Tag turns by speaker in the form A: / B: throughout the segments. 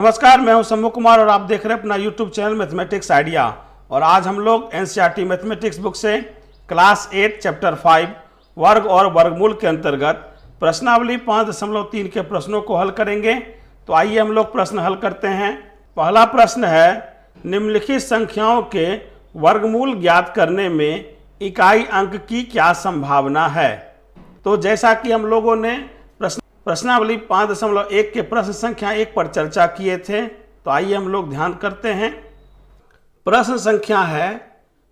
A: नमस्कार, मैं हूं शंभू कुमार और आप देख रहे हैं अपना YouTube चैनल मैथमेटिक्स आइडिया। और आज हम लोग NCERT मैथमेटिक्स बुक से क्लास 8 चैप्टर 5 वर्ग और वर्गमूल के अंतर्गत प्रश्नावली 5.3 के प्रश्नों को हल करेंगे। तो आइए हम लोग प्रश्न हल करते हैं। पहला प्रश्न है, निम्नलिखित संख्याओं के वर्गमूल ज्ञात करने में इकाई अंक की क्या संभावना है। तो जैसा कि हम लोगों ने प्रश्नावली 5.1 के प्रश्न संख्या 1 पर चर्चा किए थे, तो आइए हम लोग ध्यान करते हैं। प्रश्न संख्या है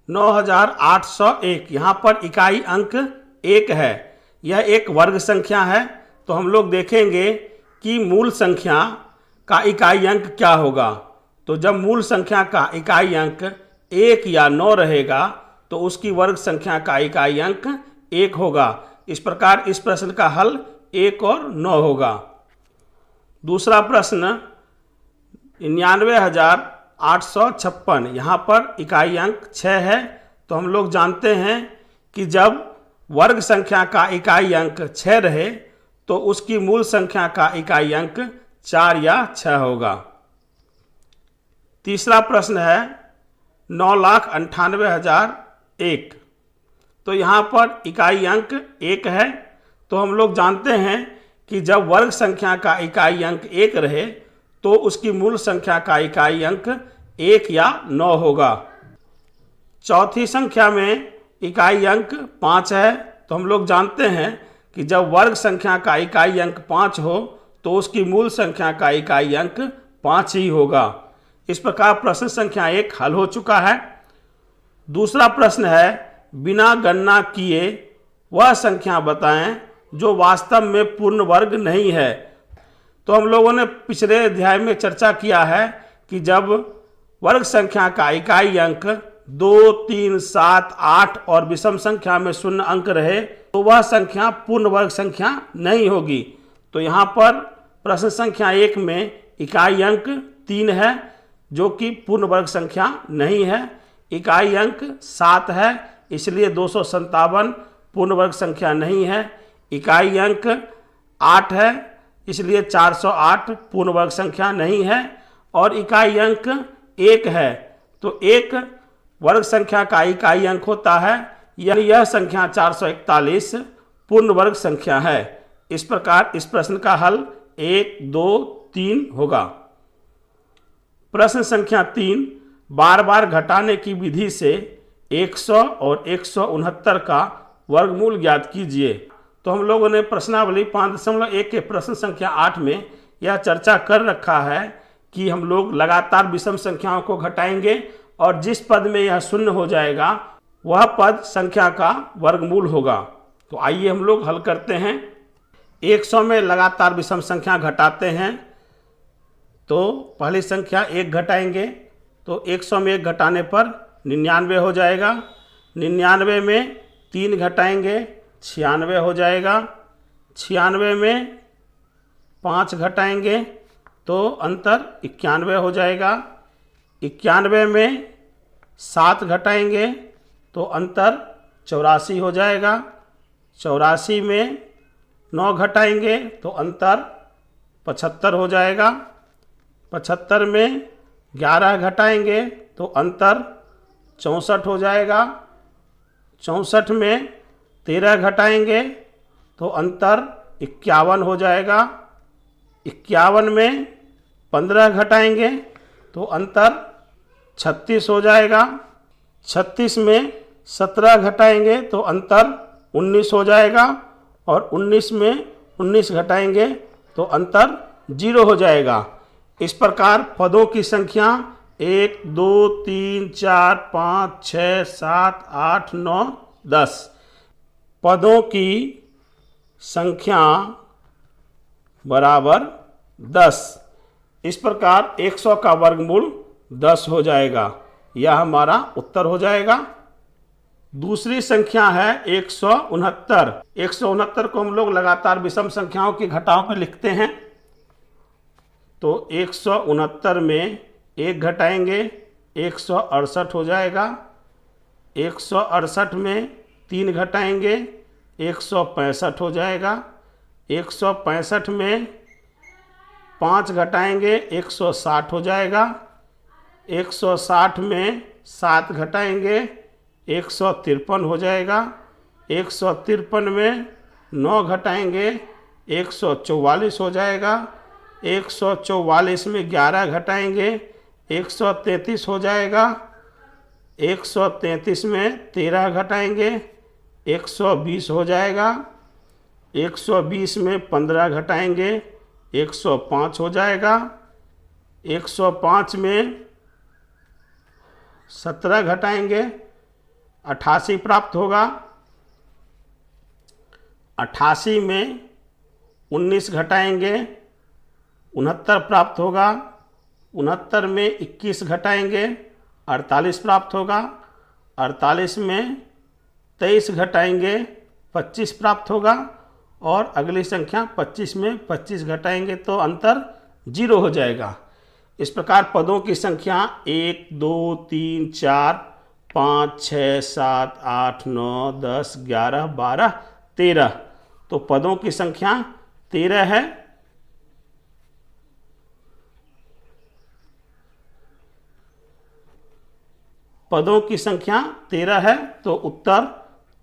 A: 9801। यहाँ पर इकाई अंक 1 है। यह एक वर्ग संख्या है। तो हम लोग देखेंगे कि मूल संख्या का इकाई अंक क्या होगा। तो जब मूल संख्या का इकाई अंक 1 या 9 रहेगा तो उसकी वर्ग संख्या का इकाई अंक 1 होगा। इस प्रकार इस प्रश्न का हल 1 और 9 होगा। दूसरा प्रश्न 99,856। यहाँ पर इकाई अंक 6 है। तो हम लोग जानते हैं कि जब वर्ग संख्या का इकाई अंक 6 रहे तो उसकी मूल संख्या का इकाई अंक 4 या 6 होगा। तीसरा प्रश्न है 9,98,001। तो यहाँ पर इकाई अंक 1 है। तो हम लोग जानते हैं कि जब वर्ग संख्या का इकाई अंक 1 रहे तो उसकी मूल संख्या का इकाई अंक 1 या 9 होगा। चौथी संख्या में इकाई अंक 5 है। तो हम लोग जानते हैं कि जब वर्ग संख्या का इकाई अंक 5 हो तो उसकी मूल संख्या का इकाई अंक 5 ही होगा। इस प्रकार प्रश्न संख्या 1 हल हो चुका है। दूसरा प्रश्न है, बिना गणना किए वह संख्या बताएं जो वास्तव में पूर्ण वर्ग नहीं है। तो हम लोगों ने पिछले अध्याय में चर्चा किया है कि जब वर्ग संख्या का इकाई अंक 2, 3, 7, 8 और विषम संख्या में 0 अंक रहे तो वह संख्या पूर्ण वर्ग संख्या नहीं होगी। तो यहाँ पर प्रश्न संख्या 1 में इकाई अंक 3 है जो कि पूर्ण वर्ग संख्या नहीं है। इकाई अंक 7 है, इसलिए 257 पूर्ण वर्ग संख्या नहीं है। इकाई अंक 8 है, इसलिए 408 पूर्ण वर्ग संख्या नहीं है। और इकाई अंक 1 है, तो 1 वर्ग संख्या का इकाई अंक होता है, यानी यह संख्या 441 पूर्ण वर्ग संख्या है। इस प्रकार इस प्रश्न का हल 1, 2, 3 होगा। प्रश्न संख्या 3, बार बार घटाने की विधि से 100 और 169 का वर्गमूल ज्ञात कीजिए। तो हम लोगों ने प्रश्नावली 5.1 के प्रश्न संख्या 8 में यह चर्चा कर रखा है कि हम लोग लगातार विषम संख्याओं को घटाएंगे और जिस पद में यह 0 हो जाएगा वह पद संख्या का वर्गमूल होगा। तो आइए हम लोग हल करते हैं। 100 में लगातार विषम संख्या घटाते हैं। तो पहली संख्या 1 घटाएंगे, तो 100 में 1 घटाने पर 99 हो जाएगा। 99 में 3 घटाएंगे, 96 हो जाएगा। 96 में 5 घटाएंगे तो अंतर 91 हो जाएगा। 91 में 7 घटाएंगे तो अंतर 84 हो जाएगा। 84 में 9 घटाएंगे तो अंतर 75 हो जाएगा। 75 में 11 घटाएंगे तो अंतर 64 हो जाएगा। 64 में 13 घटाएंगे तो अंतर 51 हो जाएगा। 51 में 15 घटाएंगे तो अंतर 36 हो जाएगा। 36 में 17 घटाएंगे तो अंतर 19 हो जाएगा। और 19 में 19 घटाएंगे तो अंतर 0 हो जाएगा। इस प्रकार पदों की संख्या 1, 2, 3, 4, 5, 6, 7, 8, 9, 10 पदों की संख्या बराबर 10। इस प्रकार 100 का वर्गमूल 10 हो जाएगा। यह हमारा उत्तर हो जाएगा। दूसरी संख्या है 169। 169 को हम लोग लगातार विषम संख्याओं की घटाव में लिखते हैं। तो 169 में 1 घटाएंगे, 168 हो जाएगा। 168 में 3 घटाएंगे, 165 हो जाएगा। 165 में 5 घटाएंगे 160 हो जाएगा। 160 में 7 घटाएंगे 153 हो जाएगा। 153 में 9 घटाएंगे 144 हो जाएगा। 144 में 11 घटाएंगे 133 हो जाएगा। 133 में 13 घटाएंगे 120 हो जाएगा। 120 में 15 घटाएंगे 105 हो जाएगा। 105 में 17 घटाएंगे 88 प्राप्त होगा। 88 में 19 घटाएंगे 69 प्राप्त होगा। 69 में 21 घटाएंगे 48 प्राप्त होगा। 48 में 23 घटाएंगे 25 प्राप्त होगा। और अगली संख्या 25 में 25 घटाएंगे तो अंतर 0 हो जाएगा। इस प्रकार पदों की संख्या 1, 2, 3, 4, 5, 6, 7, 8, 9, 10, 11, 12, 13। तो पदों की संख्या 13 है। पदों की संख्या 13 है तो उत्तर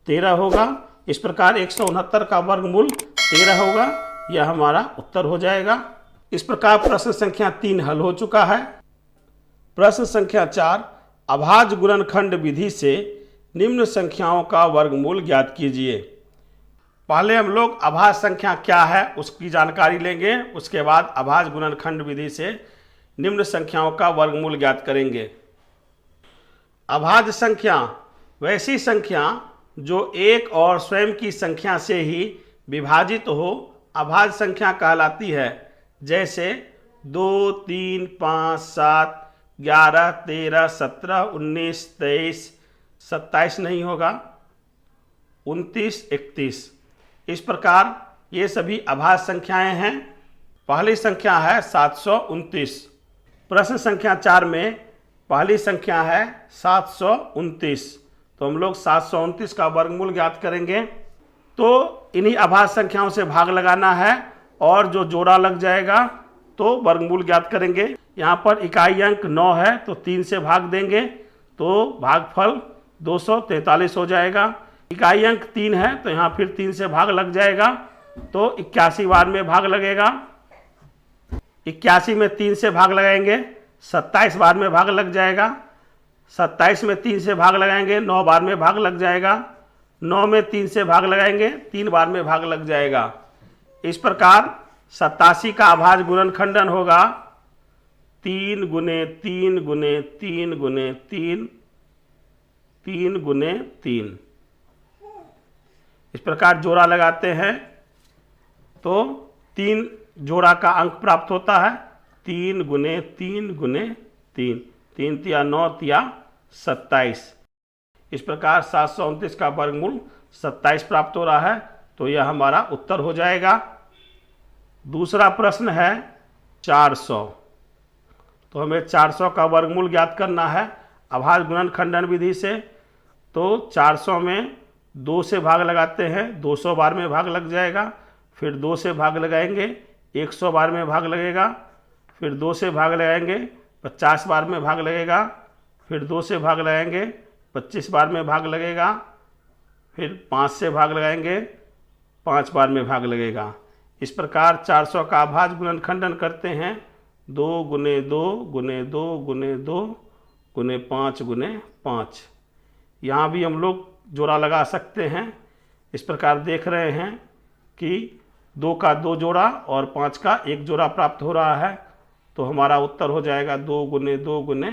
A: 13 होगा। इस प्रकार 169 का वर्गमूल 13 होगा। यह हमारा उत्तर हो जाएगा। इस प्रकार प्रश्न संख्या 3 हल हो चुका है। प्रश्न संख्या 4, अभाज्य गुणनखंड विधि से निम्न संख्याओं का वर्गमूल ज्ञात कीजिए। पहले हम लोग अभाज्य संख्या क्या है उसकी जानकारी लेंगे। उसके बाद अभाज्य गुणनखंड विधि से निम्न संख्याओं का वर्गमूल ज्ञात करेंगे। अभाज्य संख्या वैसी संख्या जो एक और स्वयं की संख्या से ही विभाजित हो अभाज्य संख्या कहलाती है। जैसे 2, 3, 5, 7, 11, 13, 17, 19, 23, 27 नहीं होगा, 29, 31। इस प्रकार ये सभी अभाज्य संख्याएं हैं। पहली संख्या है 729। प्रश्न संख्या 4 में पहली संख्या है 729। तो हम लोग 729 का वर्गमूल ज्ञात करेंगे। तो इन्हीं अभाज्य संख्याओं से भाग लगाना है और जो जोड़ा लग जाएगा तो वर्गमूल ज्ञात करेंगे। यहाँ पर इकाई अंक 9 है तो 3 से भाग देंगे तो भागफल 243 हो जाएगा। इकाई अंक 3 है तो यहाँ फिर 3 से भाग लग जाएगा तो 81 बार में भाग लगेगा। 81 में 3 से भाग लगाएंगे 27 बार में भाग लग जाएगा। 27 में 3 से भाग लगाएंगे 9 बार में भाग लग जाएगा। 9 में 3 से भाग लगाएंगे 3 बार में भाग लग जाएगा। इस प्रकार 87 का अभाज्य गुणनखंडन होगा 3 गुने 3 गुने 3 गुने 3 3 गुने 3। इस प्रकार जोड़ा लगाते हैं तो 3 जोड़ा का अंक प्राप्त होता है। 3 गुने 3 गुने 3, 3 तिया 9 तिया 27। इस प्रकार 729 का वर्गमूल 27 प्राप्त हो रहा है तो यह हमारा उत्तर हो जाएगा। दूसरा प्रश्न है 400। तो हमें 400 का वर्गमूल ज्ञात करना है अभाज्य गुणनखंडन विधि से। तो 400 में 2 से भाग लगाते हैं 200 बार में भाग लग जाएगा। फिर 2 से भाग लगाएंगे 100 बार में भाग लगेगा। फिर 2 से भाग लगाएंगे 50 बार में भाग लगेगा। फिर 2 से भाग लगाएंगे 25 बार में भाग लगेगा। फिर 5 से भाग लगाएंगे 5 बार में भाग लगेगा। इस प्रकार 400 का अभाज्य गुणनखंडन करते हैं 2 गुने 2 गुने 2 गुने 2 गुने 5 गुने 5। यहाँ भी हम लोग जोड़ा लगा सकते हैं। इस प्रकार देख रहे हैं कि 2 का 2 जोड़ा और 5 का 1 जोड़ा प्राप्त हो रहा है तो हमारा उत्तर हो जाएगा 2 गुने 2 गुने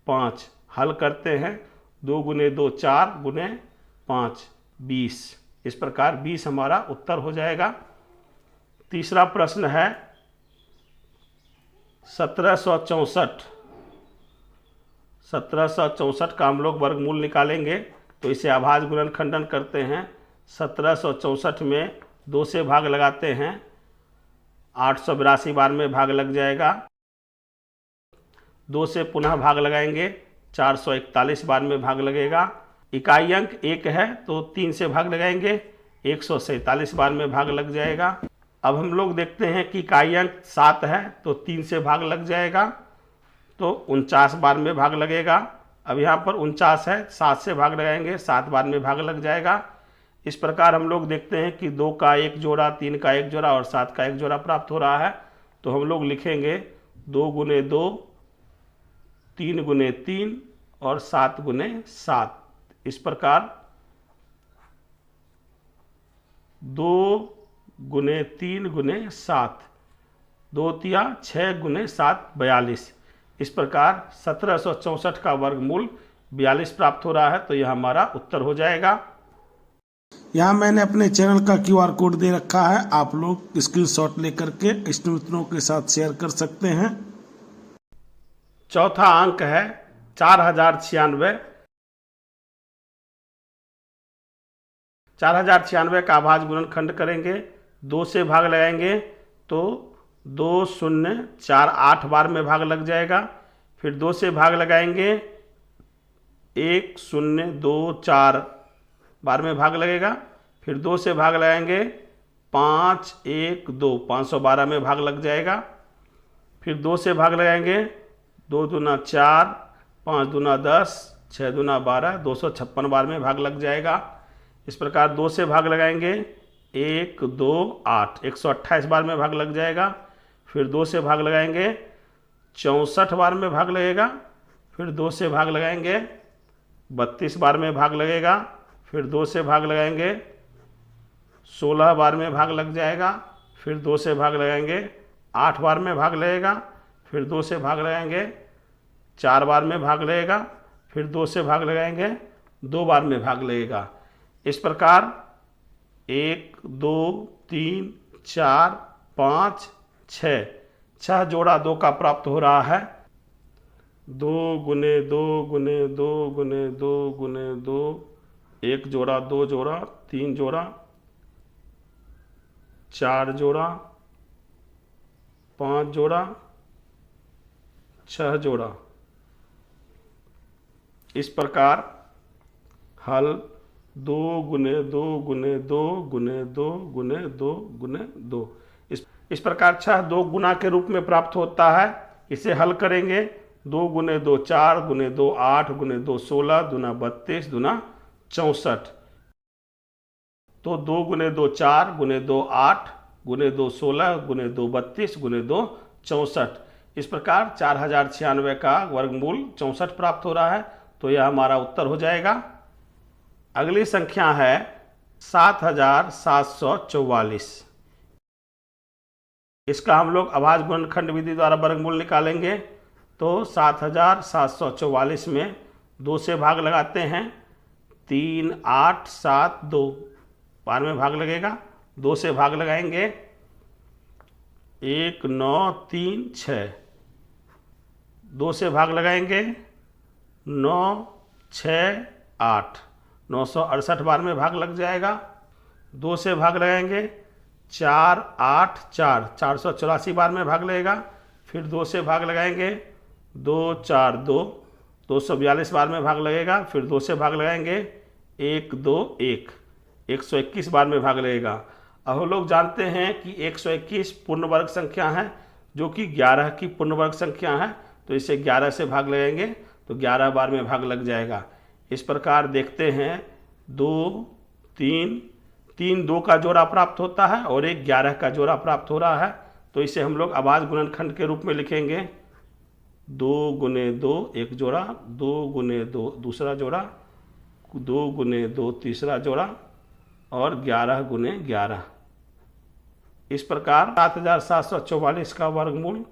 A: 5। हल करते हैं 2 गुने 2 4 गुने 5 20। इस प्रकार 20 हमारा उत्तर हो जाएगा। तीसरा प्रश्न है 1764। 1764 का हम लोग वर्गमूल निकालेंगे तो इसे अभाज्य गुणनखंडन करते हैं। 1764 में 2 से भाग लगाते हैं 882 बार में भाग लग जाएगा। 2 से पुनः भाग लगाएंगे 441 बार में भाग लगेगा। इकाई अंक 1 है तो 3 से भाग लगाएंगे 147 बार में भाग लग जाएगा। अब हम लोग देखते हैं कि इकाई अंक 7 है तो 3 से भाग लग जाएगा, तो 49 बार में भाग लगेगा। अब यहाँ पर 49 है, 7 से भाग लगाएंगे, 7 बार में भाग लग जाएगा। इस प्रकार हम लोग देखते हैं कि 2 का 1 जोड़ा, 3 का 1 जोड़ा और 7 का 1 जोड़ा प्राप्त हो रहा है। तो हम लोग लिखेंगे 2 गुने 2, 3 गुने 3 और 7 गुने 7। इस प्रकार 2 गुने 3 गुने 7, 2 तिया 6 गुने 7 42। इस प्रकार 1764 का वर्गमूल 42 प्राप्त हो रहा है। तो यह हमारा उत्तर हो जाएगा।
B: यहाँ मैंने अपने चैनल का QR कोड दे रखा है, आप लोग स्क्रीनशॉट लेकर के इष्ट मित्रों के साथ शेयर कर सकते हैं।
A: चौथा अंक है 4096। 4096 का अभाज्य गुणनखंड करेंगे, 2 से भाग लगाएंगे तो 2 0 4 8 बार में भाग लग जाएगा। फिर 2 से भाग लगाएंगे 1 0 2 4 बार में भाग लगेगा। फिर 2 से भाग लगाएंगे 5 1 2 512 में भाग लग जाएगा। फिर 2 से भाग लगाएंगे 2 दूना 4, 5 दूना 10, 6 दूना 12, 256 बार में भाग लग जाएगा। इस प्रकार 2 से भाग लगाएंगे 1 2 8, 128 बार में भाग लग जाएगा। फिर 2 से भाग लगाएंगे 64 बार में भाग लगेगा। फिर 2 से भाग लगाएंगे 32 बार में भाग लगेगा। फिर 2 से भाग लगाएंगे 16 बार में भाग लग जाएगा। फिर 2 से भाग लगाएंगे 8 बार में भाग लगेगा। फिर 2 से भाग लगाएंगे 4 बार में भाग लगेगा। फिर 2 से भाग लगाएंगे 2 बार में भाग लगेगा। इस प्रकार 1 2 3 4 5 6 जोड़ा 2 का प्राप्त हो रहा है। 2 गुने 2 गुने 2 गुने 2 गुने 2, 1 जोड़ा, 2 जोड़ा, 3 जोड़ा, 4 जोड़ा, 5 जोड़ा, 6 जोड़ा। इस प्रकार हल 2 गुने 2 गुने 2 गुने 2 गुने 2 गुने 2। इस प्रकार 6 2 गुना के रूप में प्राप्त होता है। इसे हल करेंगे 2 गुने 2 4 गुने 2 8 गुने 2 16 दूना 32 दूना 64। तो 2 गुने 2 4 गुने 2 8 गुने 2 16 गुने 2 32 गुने 2 64। इस प्रकार 4096 का वर्गमूल 64 प्राप्त हो रहा है। तो यह हमारा उत्तर हो जाएगा। अगली संख्या है 7744। इसका हम लोग अभाज्य गुणनखंड विधि द्वारा वर्गमूल निकालेंगे। तो 7744 में 2 से भाग लगाते हैं, 3 8 7 2 बार में भाग लगेगा। 2 से भाग लगाएंगे 1 9 3 6, 2 से भाग लगाएंगे 9 6 8, 968 बार में भाग लग जाएगा। 2 से भाग लगाएंगे 4 8 4, 484 बार में भाग लगेगा। फिर 2 से भाग लगाएंगे 2 4 2, 242 बार में भाग लगेगा। फिर 2 से भाग लगाएंगे 1 2 1, 121 बार में भाग लगेगा। अब हम लोग जानते हैं कि 121 पूर्ण वर्ग संख्या है, जो कि 11 की पूर्ण वर्ग संख्या है। तो इसे 11 से भाग लगाएंगे तो 11 बार में भाग लग जाएगा। इस प्रकार देखते हैं 2 3 3 2 का जोड़ा प्राप्त होता है और 1 11 का जोड़ा प्राप्त हो रहा है। तो इसे हम लोग अभाज्य गुणनखंड के रूप में लिखेंगे। 2 गुने 2 1 जोड़ा, 2 गुने 2 दूसरा जोड़ा, 2 गुने 2 तीसरा जोड़ा और 11 गुने 11। इस प्रकार 7744 का वर्गमूल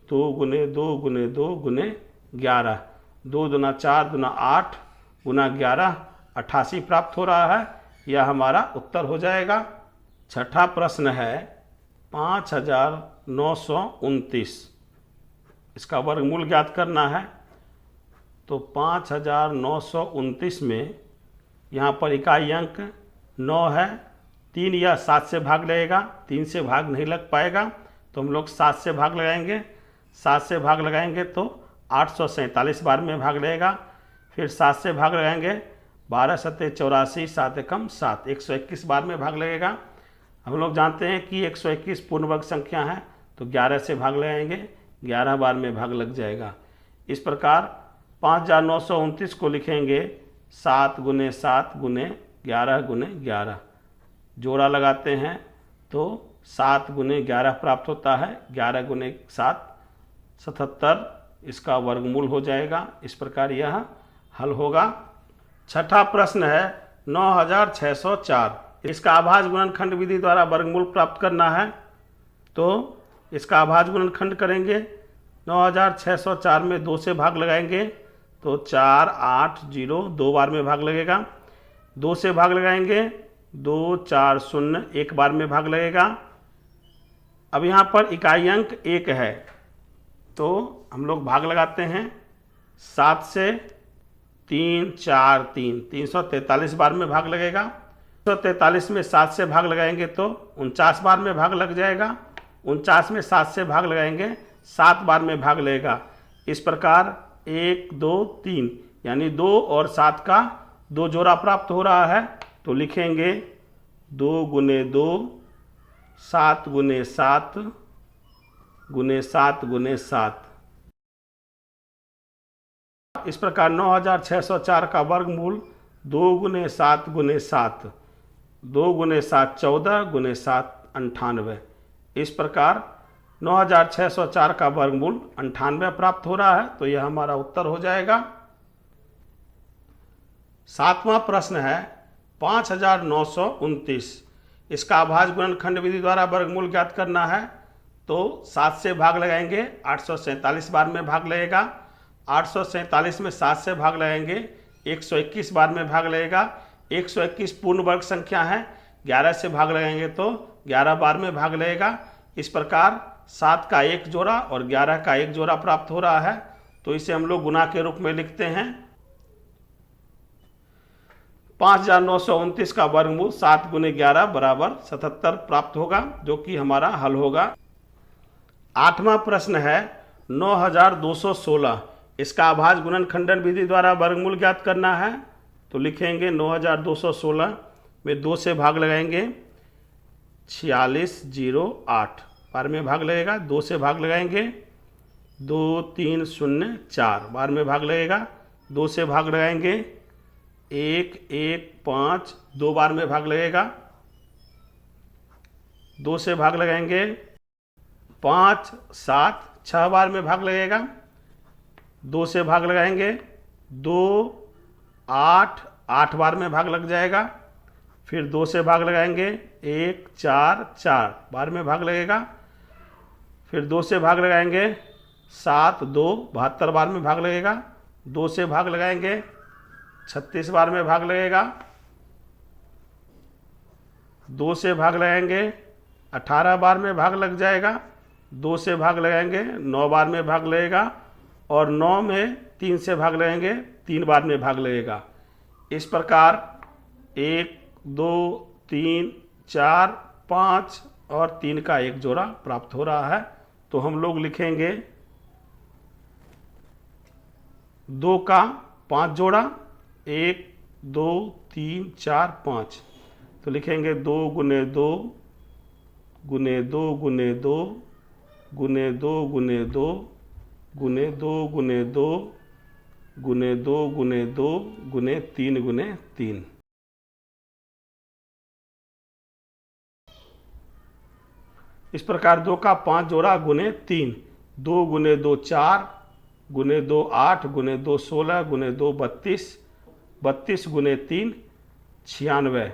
A: 2 गुने 2 गुने 2 गुने 11, 2 दूना 4 दूना 8 गुना 11 88 प्राप्त हो रहा है। यह हमारा उत्तर हो जाएगा। छठा प्रश्न है 5929। इसका वर्गमूल ज्ञात करना है। तो 5929 में यहाँ पर इकाई अंक 9 है। 3 या 7 से भाग लगेगा, 3 से भाग नहीं लग पाएगा तो हम लोग 7 से भाग लगाएंगे। 7 से भाग लगाएंगे तो 847 बार में भाग लगेगा। फिर 7 से भाग लगाएंगे 12 7 84, 7 एकम 7, 121 बार में भाग लगेगा। हम लोग जानते हैं कि 121 पूर्ण वर्ग संख्या है, तो 11 से भाग लगाएंगे, 11 बार में भाग लग जाएगा। इस प्रकार 5929 को लिखेंगे 7 × 7 × 11 × 11। जोड़ा लगाते हैं तो 7 × 11 प्राप्त होता है, 11 × 7 77, इसका वर्गमूल हो जाएगा। इस प्रकार यह हल होगा। छठा प्रश्न है 9604। इसका अभाज्य गुणनखंड विधि द्वारा वर्गमूल प्राप्त करना है, तो इसका अभाज्य गुणनखंड करेंगे। 9604 में 2 से भाग लगाएंगे तो 4 8 0, 2 बार में भाग लगेगा। 2 से भाग लगाएंगे 2 4 0, 1 बार में भाग लगेगा। अब यहाँ पर इकाई अंक 1 है, तो हम लोग भाग लगाते हैं। 7 से 3 4 3, 343 बार में भाग लगेगा। 343 में 7 से भाग लगाएंगे तो 49 बार में भाग लग जाएगा। 49 में 7 से भाग लगाएंगे 7 बार में भाग लगेगा। इस प्रकार 1 2 3 यानी 2 और 7 का 2 जोड़ा प्राप्त हो रहा है, तो लिखेंगे 2 × 2 7 × 7 × 7 × 7। इस प्रकार 9604 का वर्गमूल 2 × 7 × 7, 2 × 7 14 × 7 98। इस प्रकार 9604 का वर्गमूल 98 प्राप्त हो रहा है, तो यह हमारा उत्तर हो जाएगा। 7वां प्रश्न है 5929। इसका अभाज्य गुणनखंड विधि द्वारा वर्गमूल ज्ञात करना है, तो 7 से भाग लगाएंगे, 847 बार में भाग लगेगा। 847 में 7 से भाग लगाएंगे 121 बार में भाग लगेगा। 121 पूर्ण वर्ग संख्या है, 11 से भाग लगाएंगे तो 11 बार में भाग लगेगा। इस प्रकार 7 का 1 जोड़ा और 11 का 1 जोड़ा प्राप्त हो रहा है, तो इसे हम लोग गुणा के रूप में लिखते हैं। 5929 का वर्गमूल 7 × 11 बराबर 77 प्राप्त होगा, जो कि हमारा हल होगा। 8वां प्रश्न है 9216। इसका अभाज्य गुणनखंडन विधि द्वारा वर्गमूल ज्ञात करना है, तो लिखेंगे 9216 में 2 से भाग लगाएंगे 46 0 8 बार में भाग लगेगा। 2 से भाग लगाएंगे 2 3 0 4 बार में भाग लगेगा। 2 से भाग लगाएंगे 1 1 5 2 बार में भाग लगेगा। 2 से भाग लगाएंगे 5 7 6 बार में भाग लगेगा। 2 से भाग लगाएंगे 2 8 8 बार में भाग लग जाएगा। फिर 2 से भाग लगाएंगे 1 4 4 बार में भाग लगेगा। फिर 2 से भाग लगाएंगे 7 2 72 बार में भाग लगेगा। 2 से भाग लगाएंगे 36 बार में भाग लगेगा। 2 से भाग लगाएंगे 18 बार में भाग लग जाएगा। 2 से भाग लगाएंगे 9 बार में भाग लगेगा, और 9 में 3 से भाग लगाएंगे 3 बार में भाग लगेगा। इस प्रकार 1 2 3 4 5 और 3 का 1 जोड़ा प्राप्त हो रहा है, तो हम लोग लिखेंगे 2 का 5 जोड़ा 1 2 3 4 5, तो लिखेंगे 2 × 2 × 2 × 2 × 2 × 2 × 2 × 2 × 2 × 2 × 3 × 3। इस प्रकार 2 का 5 जोड़ा × 3, 2 × 2 4 × 2 8 × 2 16 × 2 32, 32 × 3 96।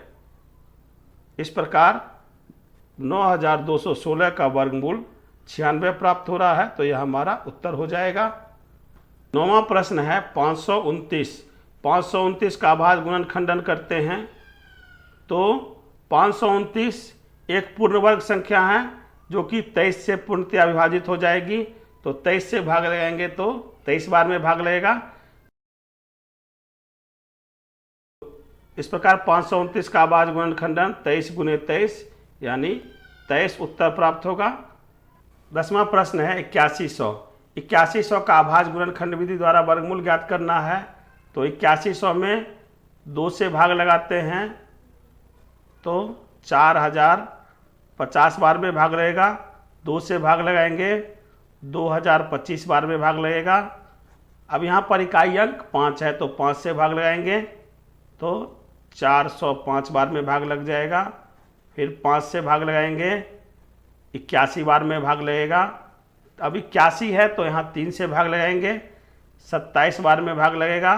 A: इस प्रकार 9216 का वर्गमूल 96 प्राप्त हो रहा है, तो यह हमारा उत्तर हो जाएगा। 9वां प्रश्न है 529। 529 का अभाज्य गुणनखंडन करते हैं, तो 529 एक पूर्ण वर्ग संख्या है, जो कि 23 से पूर्णतया विभाजित हो जाएगी। तो 23 से भाग लगाएंगे तो 23 बार में भाग लगेगा। इस प्रकार 529 का अभाज्य गुणनखंडन 23 × 23 यानी 23 उत्तर प्राप्त होगा। 10वां प्रश्न है 8100। 8100 का अभाज्य गुणनखंड विधि द्वारा वर्गमूल ज्ञात करना है, तो 8100 में 2 से भाग लगाते हैं तो 4000 50 बार में भाग लगेगा, 2 से भाग लगाएंगे 2025 बार में भाग लगेगा। अब यहाँ पर इकाई अंक 5 है तो 5 से भाग लगाएंगे तो 405 बार में भाग लग जाएगा। फिर 5 से भाग लगाएंगे 81 बार में भाग लगेगा। अब 81 है तो यहाँ 3 से भाग लगाएंगे 27 बार में भाग लगेगा।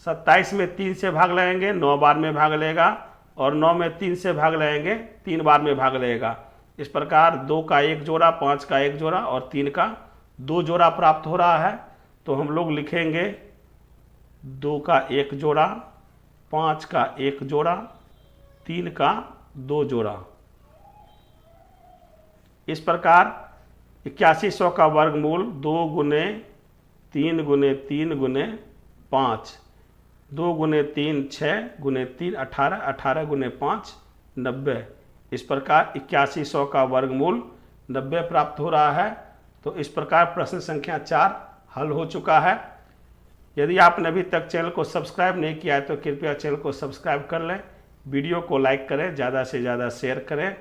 A: 27 में 3 से भाग लगाएंगे 9 बार में भाग लगेगा और 9 में 3 से भाग लगाएंगे 3 बार में भाग लगेगा। इस प्रकार 2 का 1 जोड़ा, 5 का 1 जोड़ा और 3 का 2 जोड़ा प्राप्त हो रहा है। तो हम लोग लिखेंगे 2 का 1 जोड़ा, 5 का 1 जोड़ा, 3 का 2 जोड़ा। इस प्रकार 8100 का वर्गमूल 2 गुने 3 गुने 3 गुने 5, 2 गुने 3 6 गुने 3 18, 18 गुने 5 90। इस प्रकार 8100 का वर्गमूल 90 प्राप्त हो रहा है। तो इस प्रकार प्रश्न संख्या 4 हल हो चुका है। यदि आपने अभी तक चैनल को सब्सक्राइब नहीं किया है तो कृपया चैनल को सब्सक्राइब कर लें, वीडियो को लाइक करें, ज़्यादा से ज़्यादा शेयर करें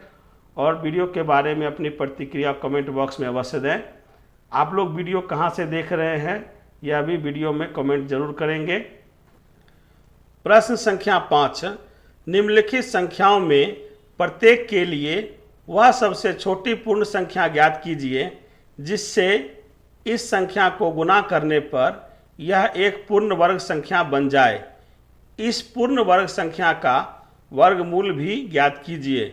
A: और वीडियो के बारे में अपनी प्रतिक्रिया कमेंट बॉक्स में अवश्य दें। आप लोग वीडियो कहाँ से देख रहे हैं यह भी वीडियो में कमेंट जरूर करेंगे। प्रश्न संख्या 5, निम्नलिखित संख्याओं में प्रत्येक के लिए वह सबसे छोटी पूर्ण संख्या ज्ञात कीजिए जिससे इस संख्या को गुणा करने पर यह एक पूर्ण वर्ग संख्या बन जाए। इस पूर्ण वर्ग संख्या का वर्गमूल भी ज्ञात कीजिए।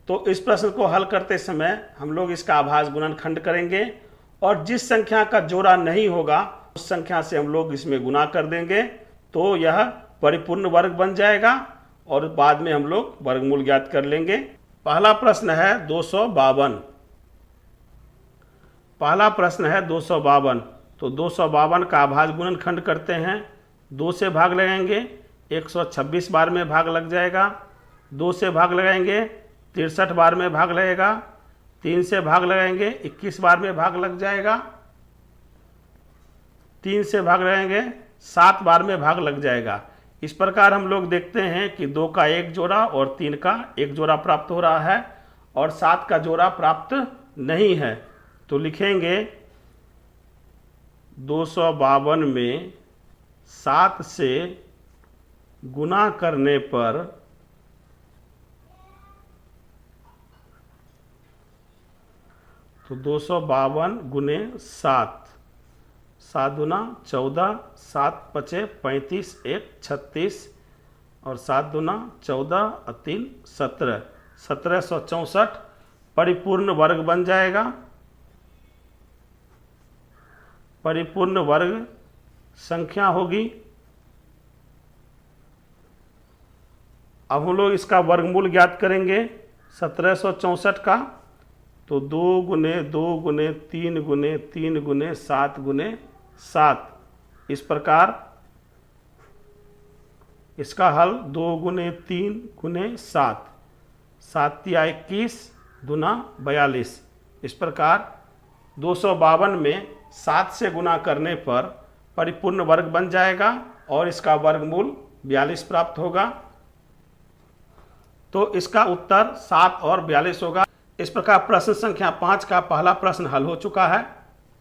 A: तो इस प्रश्न को हल करते समय हम लोग इसका आभास गुणनखंड करेंगे और जिस संख्या का जोड़ा नहीं होगा उस संख्या से हम लोग इसमें गुणा कर देंगे तो यह परिपूर्ण वर्ग बन जाएगा और बाद में हम लोग वर्गमूल ज्ञात कर लेंगे। पहला प्रश्न है 252। पहला प्रश्न है 252। तो 252 का आभास गुणनखंड करते हैं। 2 से भाग लगाएंगे 126 बार में भाग लग जाएगा। 2 से भाग लगाएंगे 63 बार में भाग लगेगा। 3 से भाग लगाएंगे 21 बार में भाग लग जाएगा। 3 से भाग लगाएंगे 7 बार में भाग लग जाएगा। इस प्रकार हम लोग देखते हैं कि 2 का 1 जोड़ा और 3 का 1 जोड़ा प्राप्त हो रहा है और 7 का जोड़ा प्राप्त नहीं है। तो लिखेंगे 252 में 7 से गुणा करने पर तो 252 गुने 7, 7 दूना 14, 7 पचे 35, 1 36 और 7 दूना 14 और 3 17, 1764 परिपूर्ण वर्ग बन जाएगा। परिपूर्ण वर्ग संख्या होगी। अब हम लोग इसका वर्गमूल ज्ञात करेंगे 1764 का। तो 2 गुने 2 गुने 3 गुने 3 गुने 7 गुने 7। इस प्रकार इसका हल 2 गुने 3 गुने 7, 7 तिया 21 दूना 42। इस प्रकार 252 में 7 से गुणा करने पर परिपूर्ण वर्ग बन जाएगा और इसका वर्गमूल 42 प्राप्त होगा। तो इसका उत्तर 7 और 42 होगा। इस प्रकार प्रश्न संख्या 5 का पहला प्रश्न हल हो चुका है।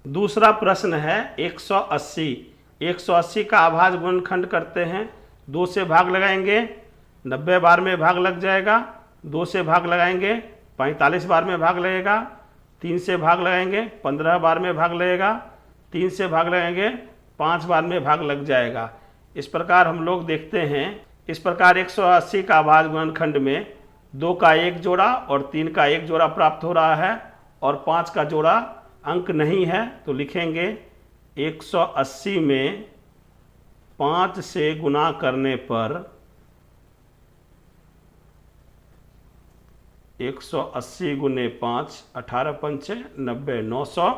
A: दूसरा प्रश्न है 180। 180 का आभास गुणनखंड करते हैं। 2 से भाग लगाएंगे 90 बार में भाग लग जाएगा। 2 से भाग लगाएंगे 45 बार में भाग लगेगा। 3 से भाग लगाएंगे 15 बार में भाग लगेगा। 3 से भाग लगाएंगे 5 बार में भाग लग जाएगा। इस प्रकार हम लोग देखते हैं। इस प्रकार 180 का आभास गुणनखंड में 2 का 1 जोड़ा और 3 का 1 जोड़ा प्राप्त हो रहा है और 5 का जोड़ा अंक नहीं है। तो लिखेंगे 180 में 5 से गुणा करने पर 180 गुने 5 18 पंचे 90 900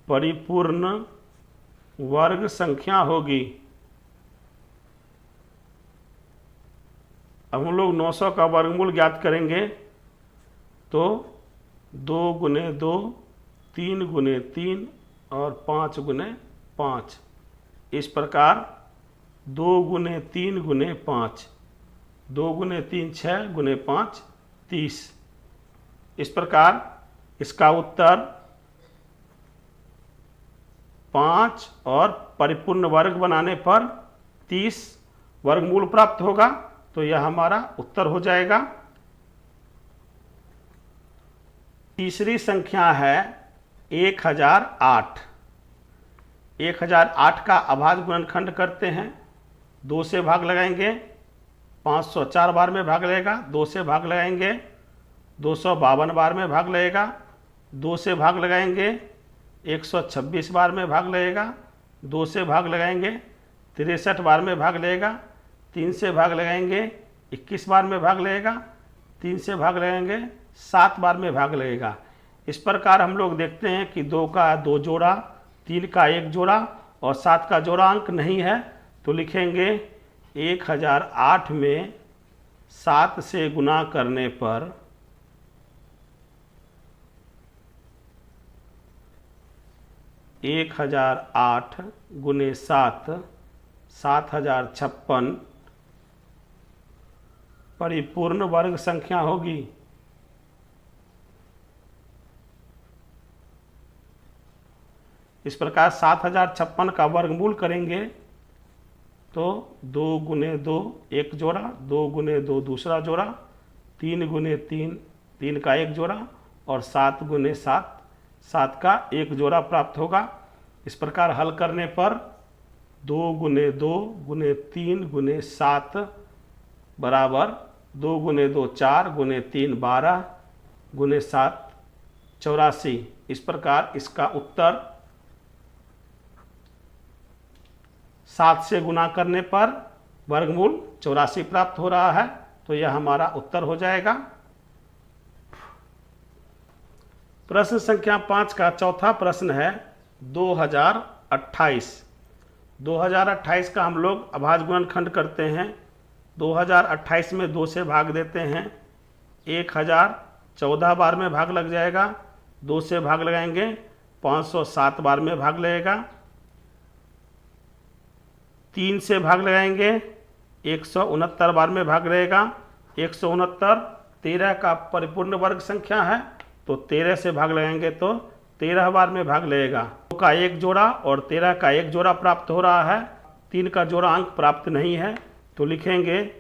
A: परिपूर्ण वर्ग संख्या होगी। अब हम लोग 900 का वर्गमूल ज्ञात करेंगे। तो 2 गुने 2, 3 गुने 3 और 5 गुने 5। इस प्रकार 2 गुने 3 गुने 5, 2 गुने 3 6 गुने 5 30। इस प्रकार इसका उत्तर 5 और परिपूर्ण वर्ग बनाने पर 30 वर्गमूल प्राप्त होगा। तो यह हमारा उत्तर हो जाएगा। तीसरी संख्या है 1008। 1008 का अभाज्य गुणनखंड करते हैं। 2 से भाग लगाएंगे, 504 बार में भाग लगेगा। 2 से भाग लगाएंगे, 252 बार में भाग लगेगा। 2 से भाग लगाएंगे, 126 बार में भाग लगेगा। 2 से भाग लगाएंगे, 63 बार में भाग लगेगा। 3 से भाग लगाएंगे, 21 बार में भाग लगेगा। 3 से भाग लगाएंगे, 7 बार में भाग लगेगा। इस प्रकार हम लोग देखते हैं कि 2 का 2 जोड़ा, 3 का 1 जोड़ा और 7 का जोड़ा अंक नहीं है। तो लिखेंगे 1008 में 7 से गुना करने पर 1008 गुने 7 7056 परिपूर्ण वर्ग संख्या होगी। इस प्रकार 7056 का वर्गमूल करेंगे तो 2 गुने 2 एक जोड़ा, 2 गुने 2 दूसरा जोड़ा, 3 गुने 3 3 का 1 जोड़ा और 7 गुने 7 7 का 1 जोड़ा प्राप्त होगा। इस प्रकार हल करने पर 2 गुने 2 गुने 3 गुने 7 बराबर 2 गुने 2 4 गुने 3 12 गुने 7 84। इस प्रकार इसका उत्तर 7 से गुना करने पर वर्गमूल 84 प्राप्त हो रहा है। तो यह हमारा उत्तर हो जाएगा। प्रश्न संख्या 5 का चौथा प्रश्न है 2028। 2028 का हम लोग अभाज्य गुणनखंड करते हैं। 2028 में 2 से भाग देते हैं, 1014 बार में भाग लग जाएगा। 2 से भाग लगाएंगे, 507 बार में भाग लगेगा। 3 से भाग लगाएंगे, 169 बार में भाग लगेगा। 169 13 का परिपूर्ण वर्ग संख्या है, तो 13 से भाग लगाएंगे तो 13 बार में भाग लगेगा। 2 का 1 जोड़ा और 13 का 1 जोड़ा प्राप्त हो रहा है। 3 का जोड़ा अंक प्राप्त नहीं है। तो लिखेंगे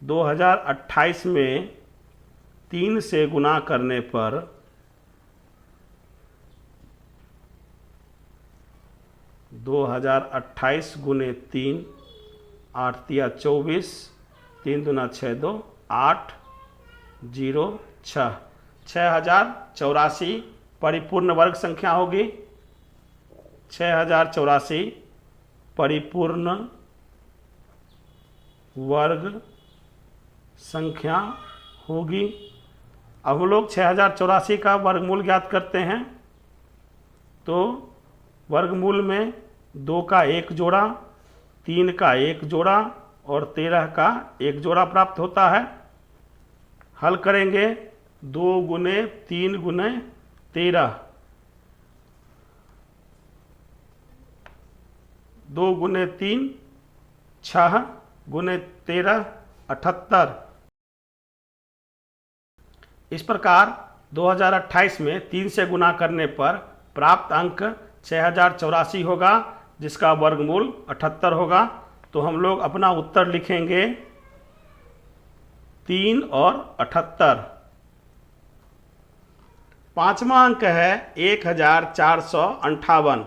A: 2028 में 3 से गुना करने पर 2028 गुने 3 8 तिया 24 3 दूना 6 2 8 0 6 6084 परिपूर्ण वर्ग संख्या होगी। 6084 परिपूर्ण वर्ग संख्या होगी। अब हम लोग 6084 का वर्गमूल ज्ञात करते हैं। तो वर्गमूल में 2 का 1 जोड़ा, 3 का 1 जोड़ा और 13 का 1 जोड़ा प्राप्त होता है। हल करेंगे 2 गुने 3 गुने 13, 2 गुने 3 6 गुने 13 78। इस प्रकार 2028 में 3 से गुना करने पर प्राप्त अंक 6084 होगा, जिसका वर्गमूल 78 होगा। तो हम लोग अपना उत्तर लिखेंगे 3 और 78। पांचवा अंक है 1458।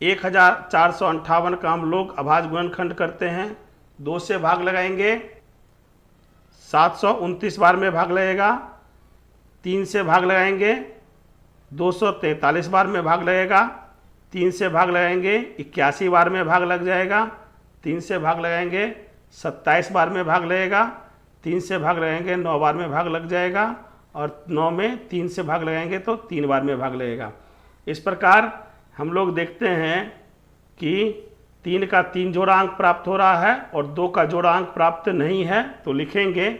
A: 1458 का हम लोग अभाज्य गुणनखंड करते हैं। 2 से भाग लगाएंगे, 729 बार में भाग लगेगा। 3 से भाग लगाएंगे, 243 बार में भाग लगेगा। 3 से भाग लगाएंगे, 81 बार में भाग लग जाएगा। 3 से भाग लगाएंगे, 27 बार में भाग लगेगा। 3 से भाग लगाएंगे, 9 बार में भाग लग जाएगा और 9 में 3 से भाग लगाएंगे तो 3 बार में भाग लगेगा। इस प्रकार हम लोग देखते हैं कि 3 का 3 जोड़ा अंक प्राप्त हो रहा है और 2 का जोड़ा अंक प्राप्त नहीं है। तो लिखेंगे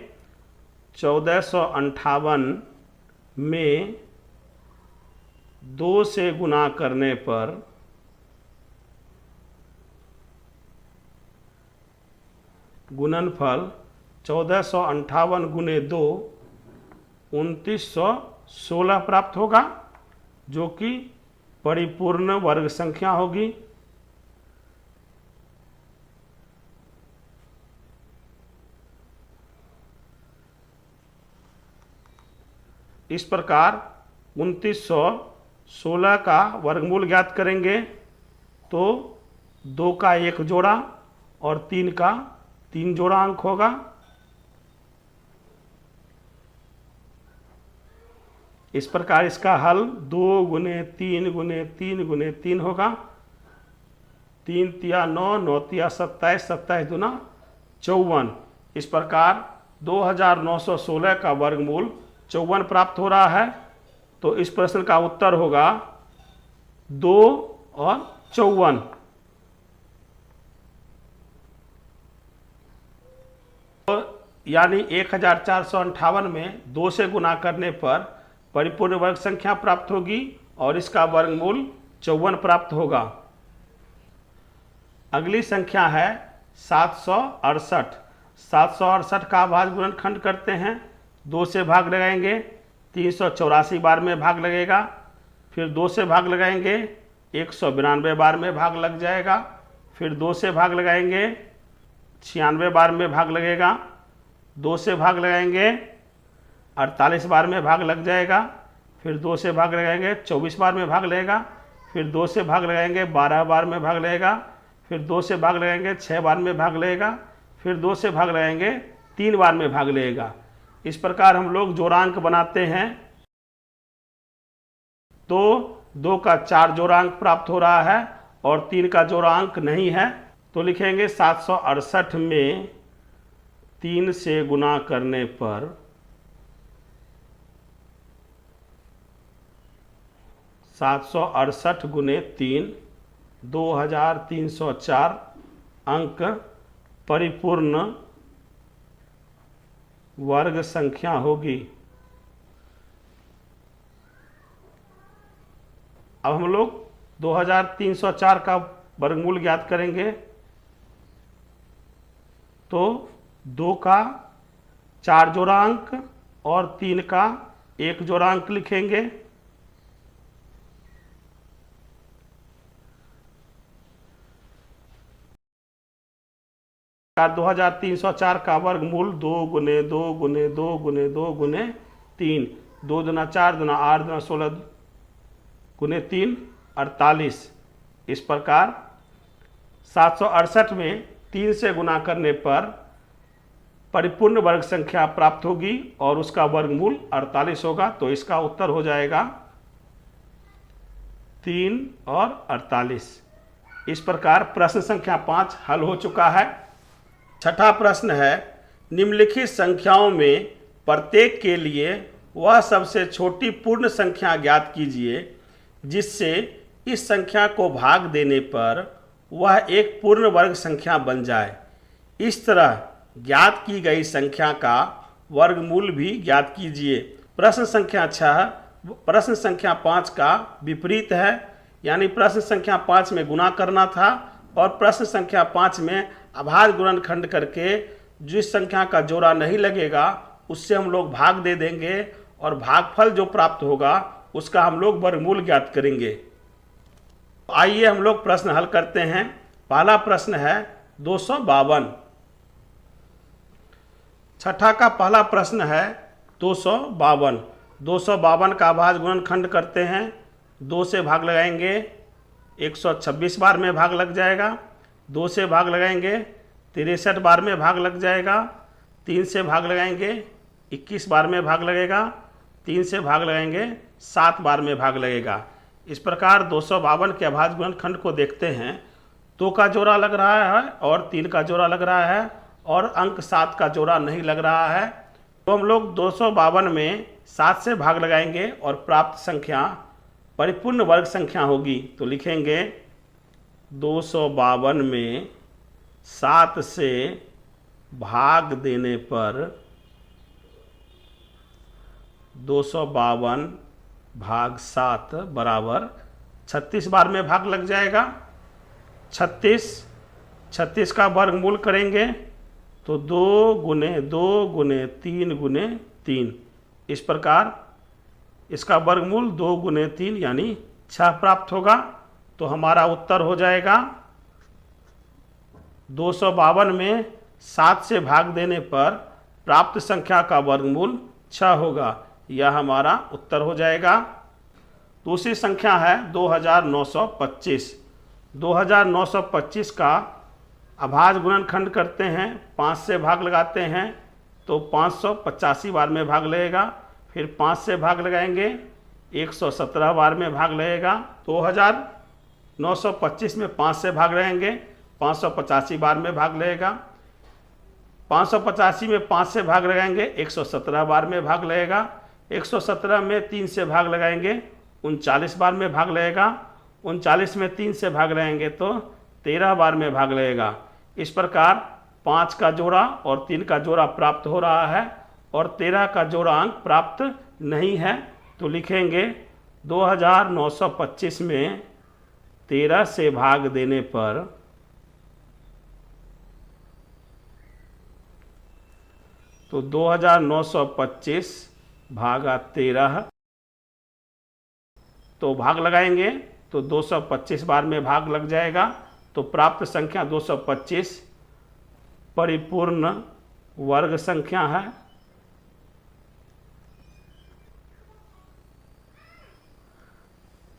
A: 1458 में 2 से गुना करने पर गुणनफल 1458 गुने 2 2916 प्राप्त होगा, जो कि परिपूर्ण वर्ग संख्या होगी। इस प्रकार 2916 का वर्गमूल ज्ञात करेंगे तो 2 का 1 जोड़ा और 3 का 3 जोड़ा अंक होगा। इस प्रकार इसका हल 2 गुने 3 गुने 3 गुने 3 होगा। 3 तिया 9, 9 तिया 27, 27 दूना 54। इस प्रकार 2916 का वर्गमूल 54 प्राप्त हो रहा है। तो इस प्रश्न का उत्तर होगा 2 और 54। तो यानी 1458 में 2 से गुना करने पर परिपूर्ण वर्ग संख्या प्राप्त होगी और इसका वर्गमूल 54 प्राप्त होगा। अगली संख्या है 768। 768 का भाज्य गुणनखंड करते हैं। 2 से भाग लगाएंगे, 384 बार में भाग लगेगा। फिर 2 से भाग लगाएंगे, 192 बार में भाग लग जाएगा। फिर 2 से भाग लगाएंगे, 96 बार में भाग लगेगा। 2 से भाग लगाएंगे, 48 बार में भाग लग जाएगा। फिर 2 से भाग लगाएंगे, 24 बार में भाग लगेगा। फिर 2 से भाग लगाएंगे, 12 बार में भाग लगेगा। फिर 2 से भाग लगाएंगे, 6 बार में भाग लगेगा। फिर 2 से भाग लगाएंगे, 3 बार में भाग लगेगा। इस प्रकार हम लोग जोड़ांक बनाते हैं तो 2 का 4 जोड़ांक प्राप्त हो रहा है और 3 का जोड़ांक नहीं है। तो लिखेंगे 768 में 3 से गुना करने पर 768 गुने 3 2304 अंक परिपूर्ण वर्ग संख्या होगी। अब हम लोग 2304 का वर्गमूल ज्ञात करेंगे तो 2 का 4 जोड़ांक और 3 का 1 जोड़ांक लिखेंगे। का 2304 का वर्गमूल 2 गुने 2 गुने 2 गुने 2 गुने 3, 2 दुना 4 दुना 8 दुना 16 गुने 3 48। इस प्रकार 768 में 3 से गुना करने पर परिपूर्ण वर्ग संख्या प्राप्त होगी और उसका वर्गमूल 48 होगा। तो इसका उत्तर हो जाएगा 3 और 48। इस प्रकार प्रश्न संख्या 5 हल हो चुका है। छठा प्रश्न है, निम्नलिखित संख्याओं में प्रत्येक के लिए वह सबसे छोटी पूर्ण संख्या ज्ञात कीजिए जिससे इस संख्या को भाग देने पर वह एक पूर्ण वर्ग संख्या बन जाए। इस तरह ज्ञात की गई संख्या का वर्गमूल भी ज्ञात कीजिए। प्रश्न संख्या 6 प्रश्न संख्या 5 का विपरीत है, यानी प्रश्न संख्या 5 में गुणा करना था और प्रश्न संख्या 5 में अभाज्य गुणनखंड करके जिस संख्या का जोड़ा नहीं लगेगा उससे हम लोग भाग दे देंगे और भागफल जो प्राप्त होगा उसका हम लोग वर्गमूल ज्ञात करेंगे। आइए हम लोग प्रश्न हल करते हैं। पहला प्रश्न है 252। छठा का पहला प्रश्न है 252। 252 का अभाज्य गुणनखंड करते हैं। 2 से भाग लगाएंगे, 126 बार में भाग लग जाएगा। 2 से भाग लगाएंगे, 63 बार में भाग लग जाएगा। 3 से भाग लगाएंगे, 21 बार में भाग लगेगा। 3 से भाग लगाएंगे, 7 बार में भाग लगेगा। इस प्रकार 252 के अभाज्य गुणनखंड को देखते हैं। 2 का जोड़ा लग रहा है और 3 का जोड़ा लग रहा है और अंक 7 का जोड़ा नहीं लग रहा है। तो हम लोग 252 में 7 से भाग लगाएंगे और प्राप्त संख्या परिपूर्ण वर्ग संख्या होगी। तो लिखेंगे 252 में 7 से भाग देने पर 252 भाग 7 बराबर 36 बार में भाग लग जाएगा। 36 का वर्गमूल करेंगे तो 2 गुने 2 गुने 3 गुने 3। इस प्रकार इसका वर्गमूल 2 गुने 3 यानी 6 प्राप्त होगा। तो हमारा उत्तर हो जाएगा 252 में 7 से भाग देने पर प्राप्त संख्या का वर्गमूल 6 होगा। यह हमारा उत्तर हो जाएगा। दूसरी संख्या है 2925। 2925 का अभाज्य गुणनखंड करते हैं, 5 से भाग लगाते हैं तो 585 बार में भाग लगेगा। फिर 5 से भाग लगाएंगे 117 बार में भाग लगेगा। 2925 में 5 से भाग लगाएंगे 585 बार में भाग लगेगा। 585 में 5 से भाग लगाएंगे 117 बार में भाग लगेगा। 117 में 3 से भाग लगाएंगे 39 बार में भाग लगेगा। 39 में 3 से भाग लगाएंगे तो 13 बार में भाग लगेगा। इस प्रकार 5 का जोड़ा और 3 का जोड़ा प्राप्त हो रहा है और 13 का जोड़ा अंक प्राप्त नहीं है। तो लिखेंगे 2925 में 13 से भाग देने पर तो 2925 भागा 13, तो भाग लगाएंगे तो 225 बार में भाग लग जाएगा। तो प्राप्त संख्या 225 परिपूर्ण वर्ग संख्या है।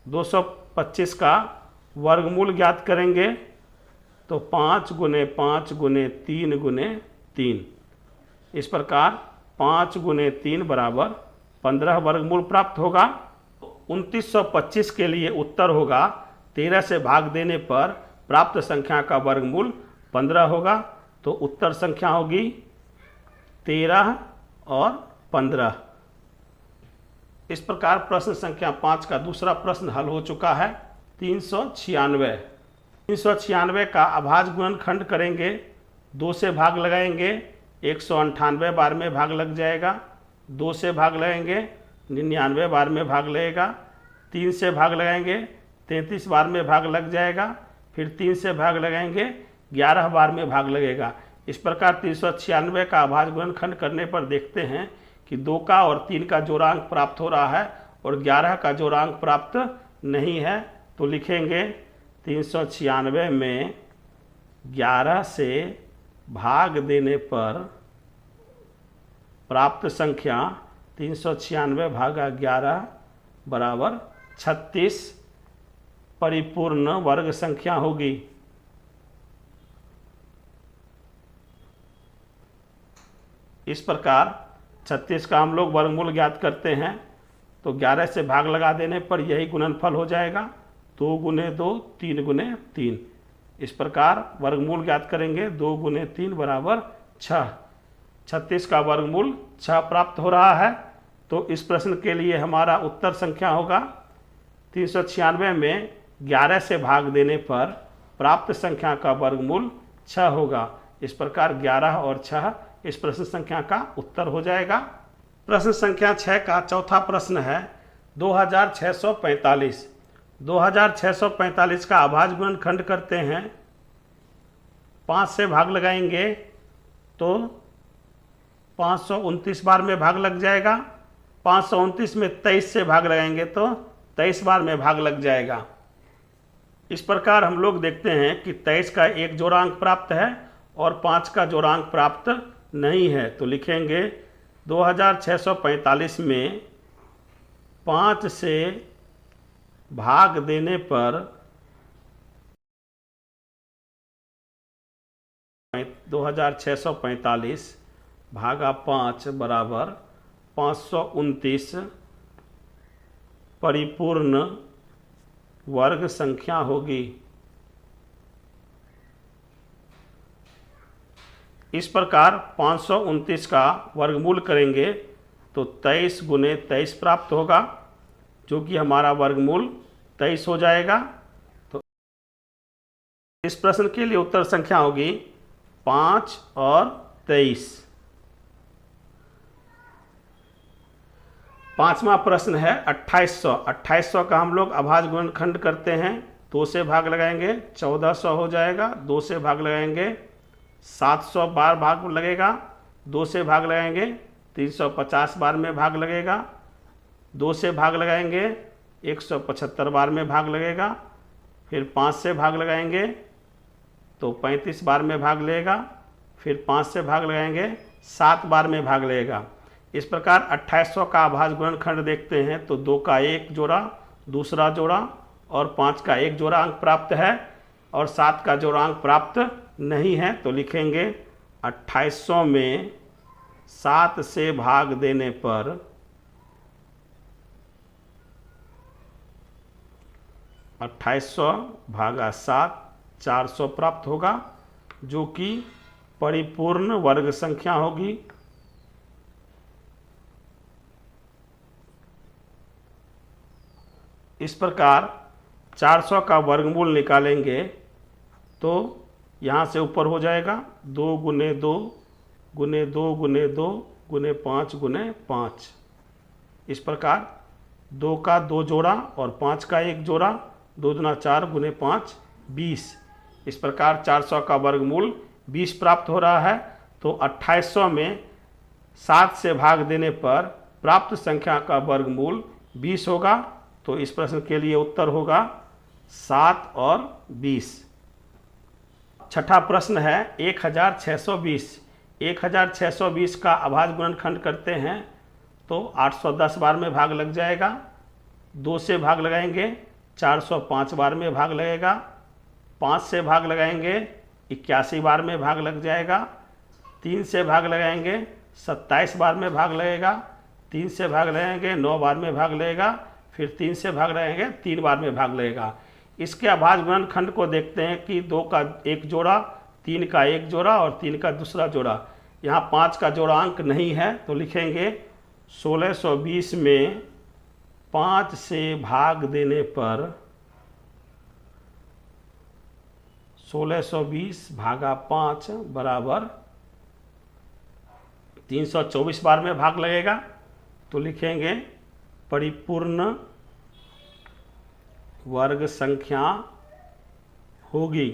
A: दो 225 का वर्गमूल ज्ञात करेंगे तो 5 गुने 5 गुने 3 गुने 3। इस प्रकार 5 गुने 3 बराबर 15 वर्गमूल प्राप्त होगा। 2925 के लिए उत्तर होगा 13 से भाग देने पर प्राप्त संख्या का वर्गमूल 15 होगा। तो उत्तर संख्या होगी 13 और 15। इस प्रकार प्रश्न संख्या 5 का दूसरा प्रश्न हल हो चुका है। 396 का अभाज्य गुणनखंड करेंगे, 2 से भाग लगाएंगे 198 बार में भाग लग जाएगा। 2 से भाग लगाएंगे 99 बार में भाग लगेगा। 3 से भाग लगाएंगे 33 बार में भाग लग जाएगा। फिर 3 से भाग लगाएंगे 11 बार में भाग लगेगा। इस प्रकार 396 का अभाज्य गुणनखंड करने पर देखते हैं कि 2 का और 3 का जोड़ांक प्राप्त हो रहा है और 11 का जोड़ांक प्राप्त नहीं है। तो लिखेंगे 396 में 11 से भाग देने पर प्राप्त संख्या 396 भागा 11 बराबर 36 परिपूर्ण वर्ग संख्या होगी। इस प्रकार 36 का हम लोग वर्गमूल ज्ञात करते हैं तो 11 से भाग लगा देने पर यही गुणनफल हो जाएगा। 2 गुने 2 3 गुने 3। इस प्रकार वर्गमूल ज्ञात करेंगे 2 गुने 3 बराबर 6। 36 का वर्गमूल 6 प्राप्त हो रहा है। तो इस प्रश्न के लिए हमारा उत्तर संख्या होगा 396 में 11 से भाग देने पर प्राप्त संख्या का वर्गमूल 6 होगा। इस प्रकार 11 और 6 इस प्रश्न संख्या का उत्तर हो जाएगा। प्रश्न संख्या 6 का चौथा प्रश्न है 2645। 2645 का अभाज्य गुणनखंड करते हैं, 5 से भाग लगाएंगे तो 529 बार में भाग लग जाएगा। 529 में 23 से भाग लगाएंगे तो 23 बार में भाग लग जाएगा। इस प्रकार हम लोग देखते हैं कि 23 का एक जोड़ांक प्राप्त है और 5 का जोड़ांक प्राप्त नहीं है। तो लिखेंगे 2645 में 5 से भाग देने पर 2645 भागा 5 बराबर 529 परिपूर्ण वर्ग संख्या होगी। इस प्रकार 529 का वर्गमूल करेंगे तो 23 गुने 23 प्राप्त होगा, जो कि हमारा वर्गमूल 23 हो जाएगा। तो इस प्रश्न के लिए उत्तर संख्या होगी 5 और 23। पांचवा प्रश्न है 2800। 2800 का हम लोग अभाज्य गुणनखंड करते हैं, 2 से भाग लगाएंगे 1400 हो जाएगा। 2 से भाग लगाएंगे 700 बार भाग लगेगा, 2 से भाग लगाएंगे 350 बार में भाग लगेगा, 2 से भाग लगाएंगे 175 बार में भाग लगेगा, फिर 5 से भाग लगाएंगे तो 35 बार में भाग लेगा, फिर 5 से भाग लगाएंगे 7 बार में भाग लेगा। इस प्रकार 2800 का अभाज्य गुणनखंड देखते हैं तो 2 का एक जोड़ा, दूसरा जोड़ा और 5 का एक जोड़ा अंक प्राप्त है और 7 का जोड़ा अंक प्राप्त नहीं है। तो लिखेंगे 2800 में 7 से भाग देने पर 2800 भागा 7 400 प्राप्त होगा, जो कि परिपूर्ण वर्ग संख्या होगी। इस प्रकार 400 का वर्गमूल निकालेंगे तो यहाँ से ऊपर हो जाएगा 2 गुने 2 गुने 2 गुने 2 गुने 5 गुने 5। इस प्रकार 2 का 2 जोड़ा और 5 का एक जोड़ा, 2 दूना 4 गुने 5 20। इस प्रकार 400 का वर्गमूल 20 प्राप्त हो रहा है। तो 2800 में 7 से भाग देने पर प्राप्त संख्या का वर्गमूल 20 होगा। तो इस प्रश्न के लिए उत्तर होगा 7 और 20। छठा प्रश्न है 1620। 1620 का अभाज्य गुणनखंड करते हैं तो 810 बार में भाग लग जाएगा, 2 से भाग लगाएंगे 405 बार में भाग लगेगा, 5 से भाग लगाएंगे 81 बार में भाग लग जाएगा, 3 से भाग लगाएंगे 27 बार में भाग लगेगा, 3 से भाग लगाएंगे 9 बार में भाग लगेगा, फिर 3 से भाग लगाएंगे 3 बार में भाग लगेगा। इसके अभाज्य गुणनखंड को देखते हैं कि 2 का एक जोड़ा, 3 का एक जोड़ा और 3 का दूसरा जोड़ा। यहाँ 5 का जोड़ा अंक नहीं है तो लिखेंगे 1620 में 5 से भाग देने पर 1620 भागा 5 बराबर 324 बार में भाग लगेगा। तो लिखेंगे परिपूर्ण वर्ग संख्या होगी।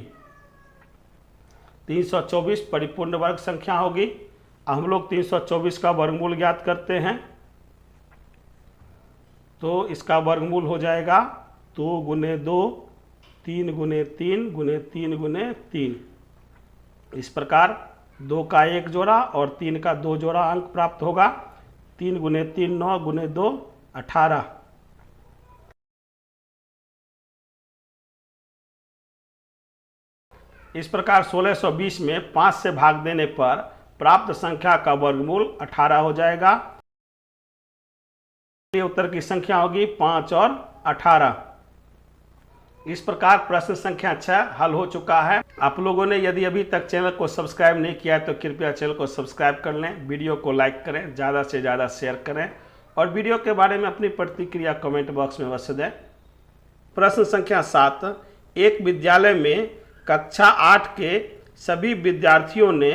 A: 324 परिपूर्ण वर्ग संख्या होगी। हम लोग 324 का वर्गमूल ज्ञात करते हैं तो इसका वर्गमूल हो जाएगा 2 गुने 2 3 गुने 3 गुने 3 गुने 3। इस प्रकार 2 का एक जोड़ा और 3 का 2 जोड़ा अंक प्राप्त होगा। 3 गुने 3 9 गुने 2 18। इस प्रकार 1620 में 5 से भाग देने पर प्राप्त संख्या का वर्गमूल 18 हो जाएगा। उत्तर की संख्या होगी 5 और 18। इस प्रकार प्रश्न संख्या 6 हल हो चुका है। आप लोगों ने यदि अभी तक चैनल को सब्सक्राइब नहीं किया है तो कृपया चैनल को सब्सक्राइब कर लें, वीडियो को लाइक करें, ज़्यादा से ज़्यादा शेयर करें और वीडियो के बारे में अपनी प्रतिक्रिया कमेंट बॉक्स में अवश्य दें। प्रश्न संख्या 7, एक विद्यालय में कक्षा 8 के सभी विद्यार्थियों ने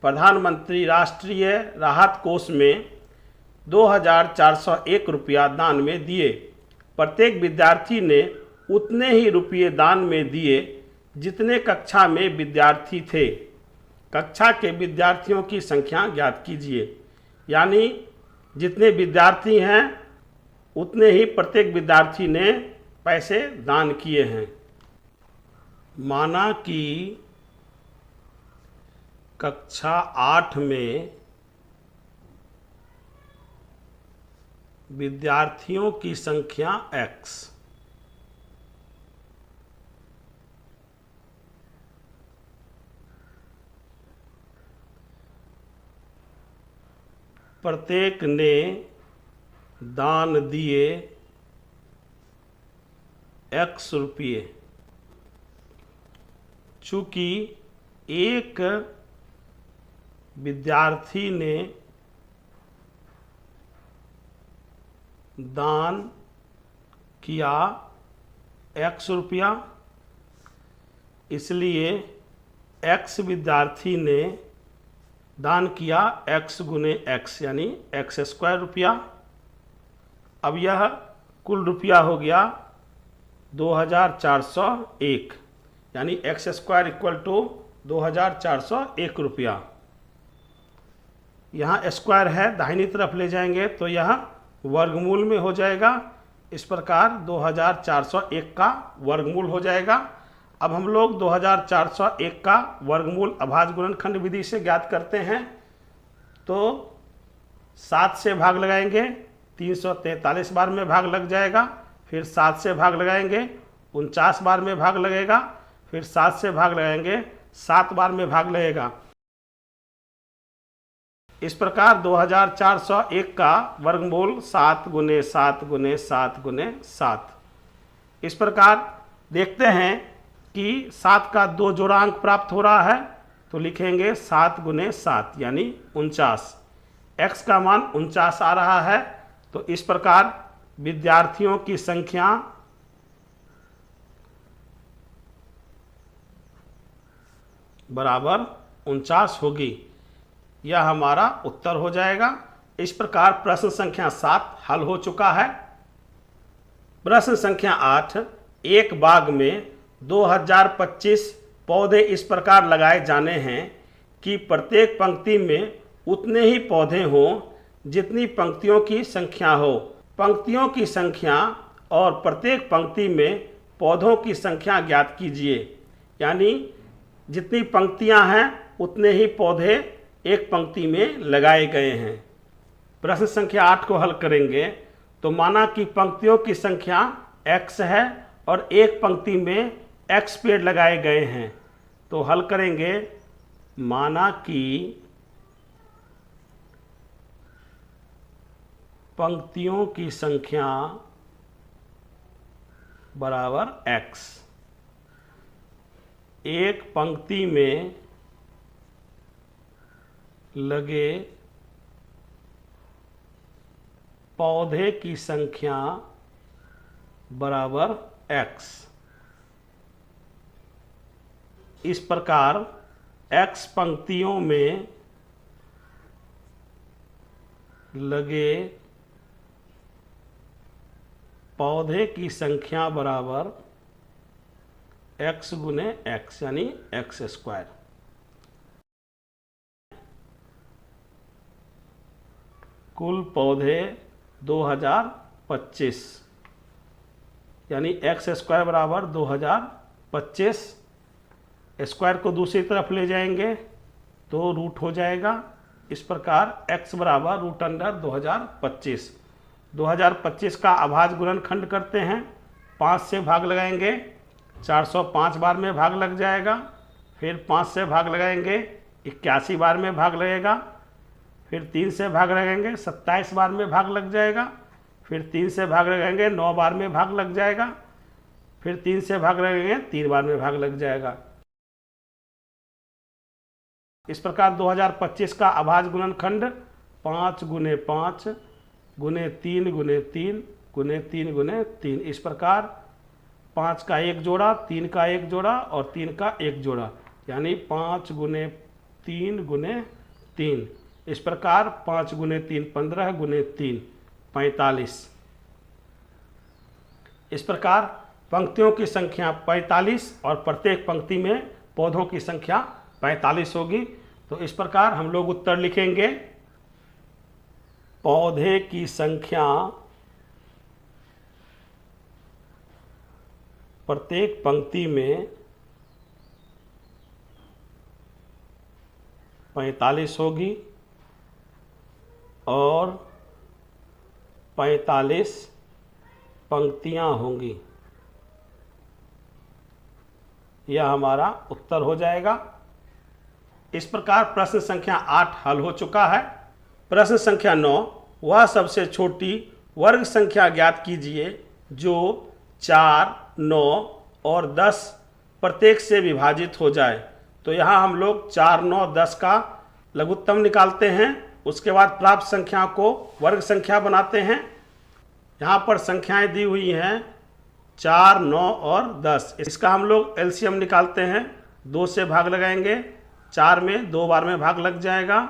A: प्रधानमंत्री राष्ट्रीय राहत कोष में 2401 रुपया दान में दिए। प्रत्येक विद्यार्थी ने उतने ही रुपये दान में दिए जितने कक्षा में विद्यार्थी थे। कक्षा के विद्यार्थियों की संख्या ज्ञात कीजिए। यानी जितने विद्यार्थी हैं उतने ही प्रत्येक विद्यार्थी ने पैसे दान किए हैं। माना कि कक्षा 8 में विद्यार्थियों की संख्या x, प्रत्येक ने दान दिए x रुपये। चूंकि एक विद्यार्थी ने दान किया x रुपया, इसलिए x विद्यार्थी ने दान किया x गुने x यानी x स्क्वायर रुपया। अब यह कुल रुपया हो गया 2401 यानी x स्क्वायर इक्वल टू 2401 रुपया। यहाँ स्क्वायर है, दाहिनी तरफ ले जाएंगे तो यह वर्गमूल में हो जाएगा। इस प्रकार 2401 का वर्गमूल हो जाएगा। अब हम लोग 2401 का वर्गमूल अभाज्य गुणनखंड विधि से ज्ञात करते हैं। तो 7 से भाग लगाएंगे, 343 बार में भाग लग जाएगा। फिर 7 से भाग लगाएंगे, 49 बार में भाग लगेगा। फिर 7 से भाग लगाएंगे, 7 बार में भाग लगेगा। इस प्रकार 2401 का वर्गमूल 7 गुने 7 गुने 7 गुने 7। इस प्रकार देखते हैं कि 7 का 2 जोड़ा अंक प्राप्त हो रहा है, तो लिखेंगे 7 गुने 7 यानी 49। x का मान 49 आ रहा है, तो इस प्रकार विद्यार्थियों की संख्या बराबर 49 होगी। यह हमारा उत्तर हो जाएगा। इस प्रकार प्रश्न संख्या 7 हल हो चुका है। प्रश्न संख्या 8, एक बाग में 2025 पौधे इस प्रकार लगाए जाने हैं कि प्रत्येक पंक्ति में उतने ही पौधे हों जितनी पंक्तियों की संख्या हो। पंक्तियों की संख्या और प्रत्येक पंक्ति में पौधों की संख्या ज्ञात कीजिए। यानी जितनी पंक्तियां हैं उतने ही पौधे एक पंक्ति में लगाए गए हैं। प्रश्न संख्या 8 को हल करेंगे तो माना कि पंक्तियों की संख्या x है और एक पंक्ति में x पेड़ लगाए गए हैं। तो हल करेंगे, माना कि पंक्तियों की संख्या बराबर x। एक पंक्ति में लगे पौधे की संख्या बराबर x। इस प्रकार x पंक्तियों में लगे पौधे की संख्या बराबर x गुने x यानी x स्क्वायर। कुल पौधे 2025 यानी x स्क्वायर बराबर 2025। स्क्वायर को दूसरी तरफ ले जाएंगे तो रूट हो जाएगा। इस प्रकार x बराबर रूट अंडर 2025। 2025 का अभाज्य गुणनखंड करते हैं। 5 से भाग लगाएंगे, 405 बार में भाग लग जाएगा। फिर 5 से भाग लगाएंगे, 81 बार में भाग लगेगा। फिर 3 से भाग लगाएंगे, 27 बार में भाग लग जाएगा। फिर 3 से भाग लगाएंगे, 9 बार में भाग लग जाएगा। फिर 3 से भाग लगाएंगे, 3 बार में भाग लग जाएगा। इस प्रकार 2025 का अभाज्य गुणनखंड 5 गुने 5 गुने 3 गुने 3 गुने 3 गुने 3। इस प्रकार 5 का एक जोड़ा, 3 का एक जोड़ा और 3 का एक जोड़ा यानी 5 गुने 3 गुने 3। इस प्रकार 5 गुने 3 15 गुने 3 45। इस प्रकार पंक्तियों की संख्या 45 और प्रत्येक पंक्ति में पौधों की संख्या 45 होगी। तो इस प्रकार हम लोग उत्तर लिखेंगे, पौधे की संख्या प्रत्येक पंक्ति में 45 होगी और 45 पंक्तियां होंगी। यह हमारा उत्तर हो जाएगा। इस प्रकार प्रश्न संख्या 8 हल हो चुका है। प्रश्न संख्या 9, वह सबसे छोटी वर्ग संख्या ज्ञात कीजिए जो 4, 9 और 10 प्रत्येक से विभाजित हो जाए। तो यहाँ हम लोग 4, 9, 10 का लघुत्तम निकालते हैं। उसके बाद प्राप्त संख्या को वर्ग संख्या बनाते हैं। यहाँ पर संख्याएं दी हुई हैं 4, 9 और 10। इसका हम लोग एलसीएम निकालते हैं। 2 से भाग लगाएंगे, 4 में 2 बार में भाग लग जाएगा।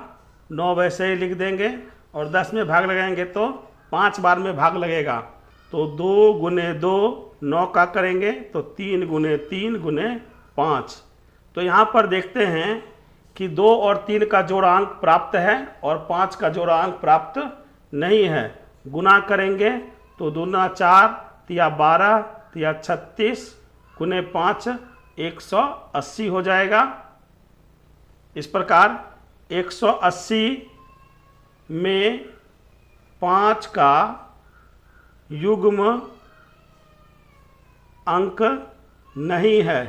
A: 9 वैसे ही लिख देंगे और 10 में भाग लगाएंगे तो 5 बार में भाग लगेगा। तो 2 गुने 2 9 का करेंगे तो 3 गुने 3 गुने 5। तो यहाँ पर देखते हैं कि 2 और 3 का जोड़ांक प्राप्त है और 5 का जोड़ांक प्राप्त नहीं है। गुना करेंगे तो 2 दूना 4, तिया 12, तिया 36, गुने 5 180 हो जाएगा। इस प्रकार 180 में 5 का युग्म अंक नहीं है,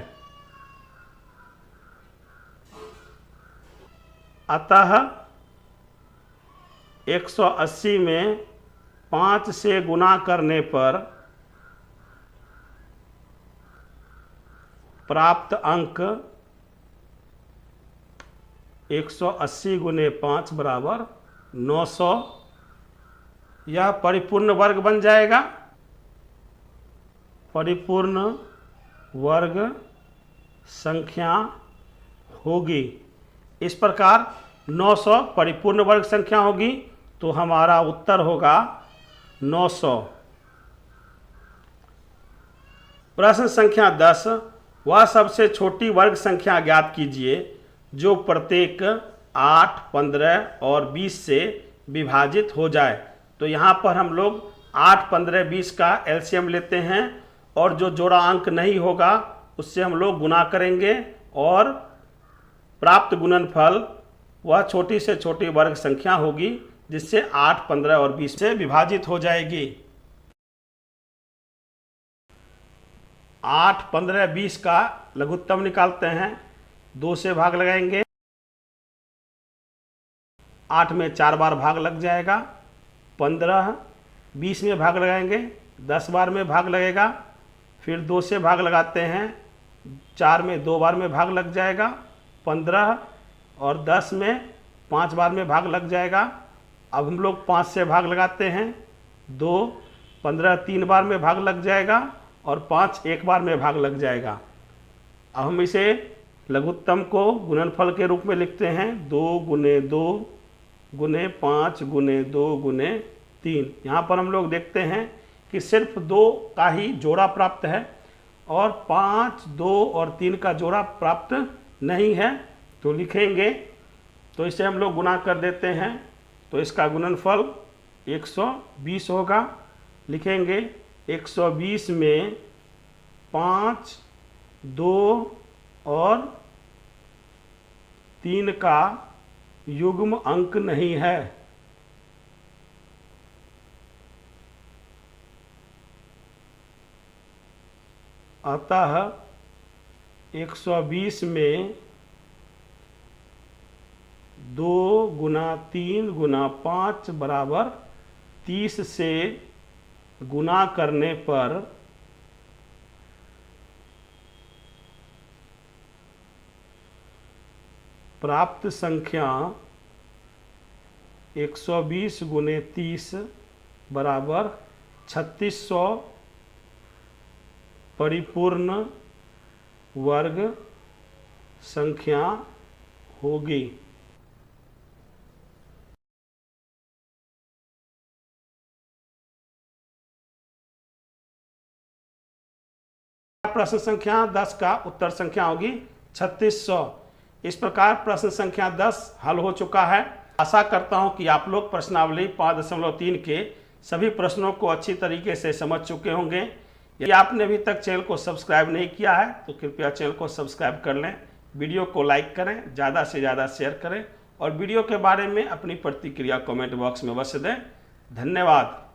A: अतः 180 में 5 से गुना करने पर प्राप्त अंक 180 गुने 5 बराबर 900, यह परिपूर्ण वर्ग बन जाएगा। परिपूर्ण वर्ग संख्या होगी। इस प्रकार 900 परिपूर्ण वर्ग संख्या होगी, तो हमारा उत्तर होगा 900। प्रश्न संख्या 10, वह सबसे छोटी वर्ग संख्या ज्ञात कीजिए जो प्रत्येक 8, 15 और 20 से विभाजित हो जाए। तो यहाँ पर हम लोग 8, 15, 20 का एलसीएम लेते हैं और जो जोड़ा अंक नहीं होगा उससे हम लोग गुना करेंगे और प्राप्त गुणनफल वह छोटी से छोटी वर्ग संख्या होगी जिससे 8, 15 और 20 से विभाजित हो जाएगी। 8, 15, 20 का लघुत्तम निकालते हैं। 2 से भाग लगाएंगे, 8 में 4 बार भाग लग जाएगा। 15, 20 में भाग लगाएंगे, 10 बार में भाग लगेगा। फिर 2 से भाग लगाते हैं, 4 में 2 बार में भाग लग जाएगा। 15 और 10 में 5 बार में भाग लग जाएगा। अब हम लोग 5 से भाग लगाते हैं, 2, 15 3 बार में भाग लग जाएगा और 5 1 बार में भाग लग जाएगा। अब हम इसे लघुत्तम को गुणनफल के रूप में लिखते हैं, 2 गुने 2 गुने 5 गुने 2 गुने 3। यहाँ पर हम लोग देखते हैं कि सिर्फ 2 का ही जोड़ा प्राप्त है और 5, 2 और 3 का जोड़ा प्राप्त नहीं है। तो लिखेंगे तो इसे हम लोग गुना कर देते हैं, तो इसका गुणनफल 120 होगा। लिखेंगे 120 में 5, 2 और 3 का युग्म अंक नहीं है, अतः 120 में 2 गुना 3 गुना 5 बराबर 30 से गुना करने पर प्राप्त संख्या 120 गुने 30 बराबर 3600 परिपूर्ण वर्ग संख्या होगी। प्रश्न संख्या 10 का उत्तर संख्या होगी 3600। इस प्रकार प्रश्न संख्या 10 हल हो चुका है। आशा करता हूं कि आप लोग प्रश्नावली 5.3 के सभी प्रश्नों को अच्छी तरीके से समझ चुके होंगे। यदि आपने अभी तक चैनल को सब्सक्राइब नहीं किया है तो कृपया चैनल को सब्सक्राइब कर लें, वीडियो को लाइक करें, ज़्यादा से ज़्यादा शेयर करें और वीडियो के बारे में अपनी प्रतिक्रिया कमेंट बॉक्स में अवश्य दें। धन्यवाद।